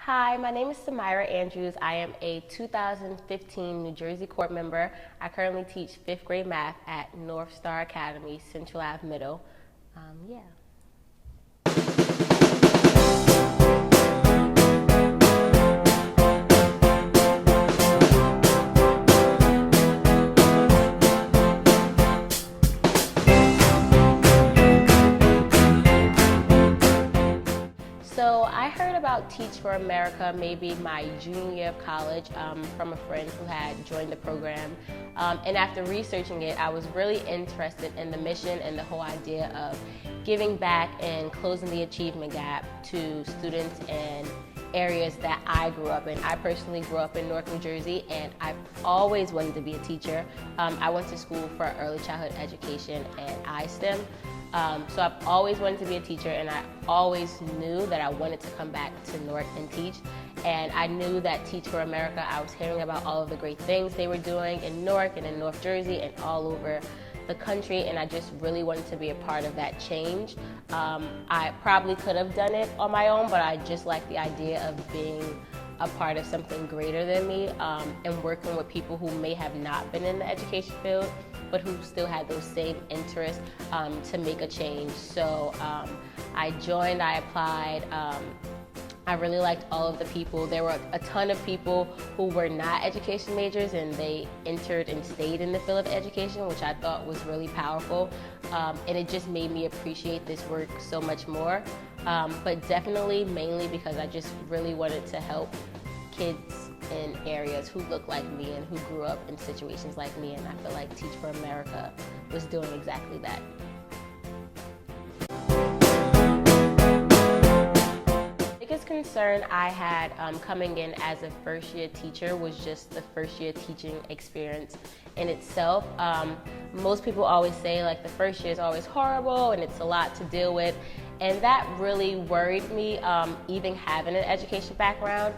Hi, my name is Samirah Andrews. I am a 2015 New Jersey Corps member. I currently teach 5th grade math at North Star Academy, Central Ave Middle. Yeah. So I heard about Teach for America maybe my junior year of college from a friend who had joined the program. And after researching it, I was really interested in the mission and the whole idea of giving back and closing the achievement gap to students in areas that I grew up in. I personally grew up in Newark, New Jersey, and I've always wanted to be a teacher. I went to school for early childhood education and iSTEM. So I've always wanted to be a teacher, and I always knew that I wanted to come back to Newark and teach. And I knew that Teach for America, I was hearing about all of the great things they were doing in Newark and in North Jersey and all over the country, and I just really wanted to be a part of that change. I probably could have done it on my own, but I just like the idea of being a part of something greater than me and working with people who may have not been in the education field, but who still had those same interests to make a change. So I joined, I applied. I really liked all of the people. There were a ton of people who were not education majors, and they entered and stayed in the field of education, which I thought was really powerful. And it just made me appreciate this work so much more. But definitely, mainly because I just really wanted to help kids in areas who look like me and who grew up in situations like me, and I feel like Teach for America was doing exactly that. Biggest concern I had coming in as a first-year teacher was just the first-year teaching experience in itself. Most people always say like the first year is always horrible and it's a lot to deal with, and that really worried me, even having an education background.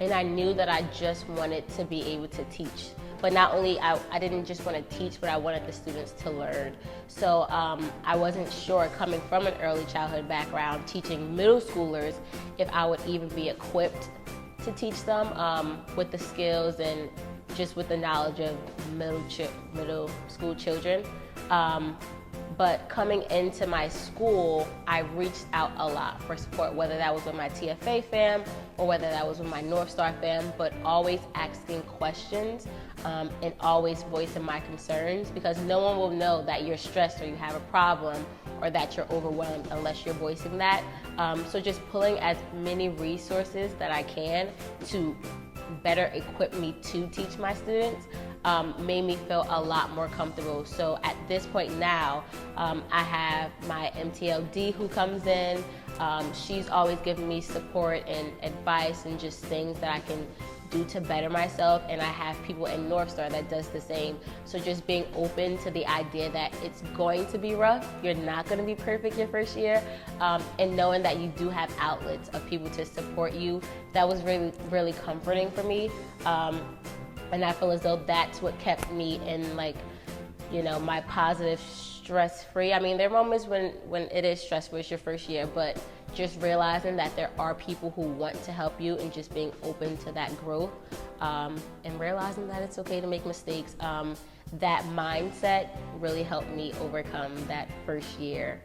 And I knew that I just wanted to be able to teach. But not only, I didn't just want to teach, but I wanted the students to learn. So I wasn't sure, coming from an early childhood background, teaching middle schoolers, if I would even be equipped to teach them with the skills and just with the knowledge of middle school children. But coming into my school, I reached out a lot for support, whether that was with my TFA fam or whether that was with my North Star fam, but always asking questions and always voicing my concerns, because no one will know that you're stressed or you have a problem or that you're overwhelmed unless you're voicing that. So just pulling as many resources that I can to better equip me to teach my students made me feel a lot more comfortable. So at this point now, I have my MTLD who comes in. She's always giving me support and advice and just things that I can do to better myself, and I have people in North Star that does the same. So just being open to the idea that it's going to be rough, you're not going to be perfect your first year, and knowing that you do have outlets of people to support you, that was really, really comforting for me. And I feel as though that's what kept me in, like, you know, my positive, stress-free. I mean, there are moments when it is stressful, it's your first year, but just realizing that there are people who want to help you and just being open to that growth, and realizing that it's okay to make mistakes. That mindset really helped me overcome that first year,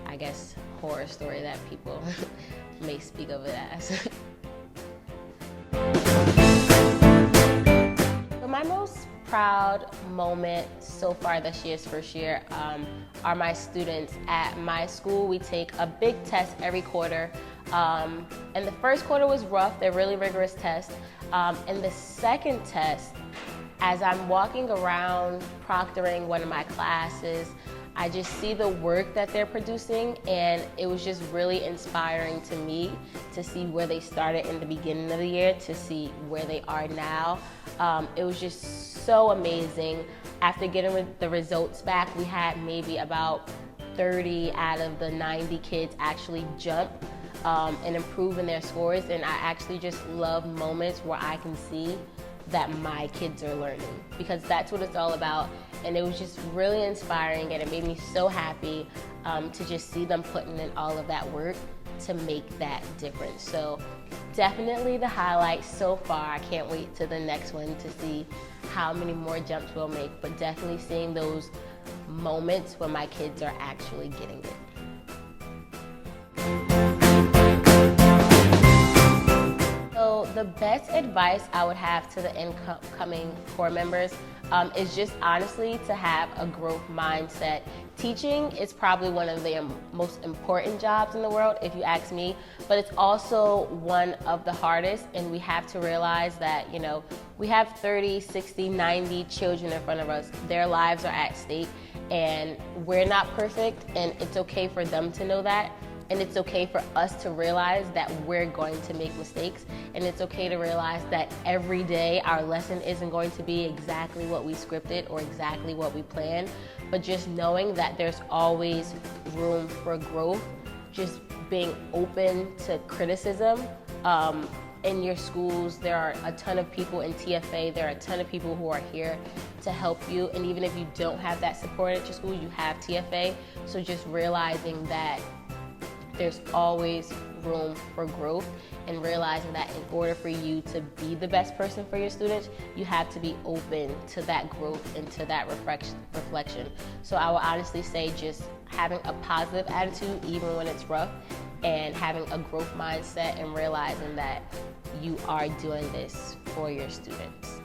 I guess, horror story that people may speak of it as. My most proud moment so far this year's first year are my students. At my school, we take a big test every quarter. And the first quarter was rough, they're really rigorous tests. And the second test, as I'm walking around proctoring one of my classes, I just see the work that they're producing, and it was just really inspiring to me to see where they started in the beginning of the year to see where they are now. It was just so amazing. After getting the results back, we had maybe about 30 out of the 90 kids actually jump and improve in their scores, and I actually just love moments where I can see that my kids are learning, because that's what it's all about. And it was just really inspiring, and it made me so happy to just see them putting in all of that work. to make that difference. So definitely the highlight so far. I can't wait to the next one to see how many more jumps we'll make, but definitely seeing those moments when my kids are actually getting it. So the best advice I would have to the incoming corps members is just honestly to have a growth mindset. Teaching is probably one of the most important jobs in the world, if you ask me, but it's also one of the hardest, and we have to realize that, you know, we have 30, 60, 90 children in front of us. Their lives are at stake, and we're not perfect, and it's okay for them to know that. And it's okay for us to realize that we're going to make mistakes. And it's okay to realize that every day our lesson isn't going to be exactly what we scripted or exactly what we planned. But just knowing that there's always room for growth, just being open to criticism. In your schools, there are a ton of people in TFA, there are a ton of people who are here to help you. And even if you don't have that support at your school, you have TFA. So just realizing that there's always room for growth, and realizing that in order for you to be the best person for your students, you have to be open to that growth and to that reflection. So I would honestly say just having a positive attitude even when it's rough, and having a growth mindset, and realizing that you are doing this for your students.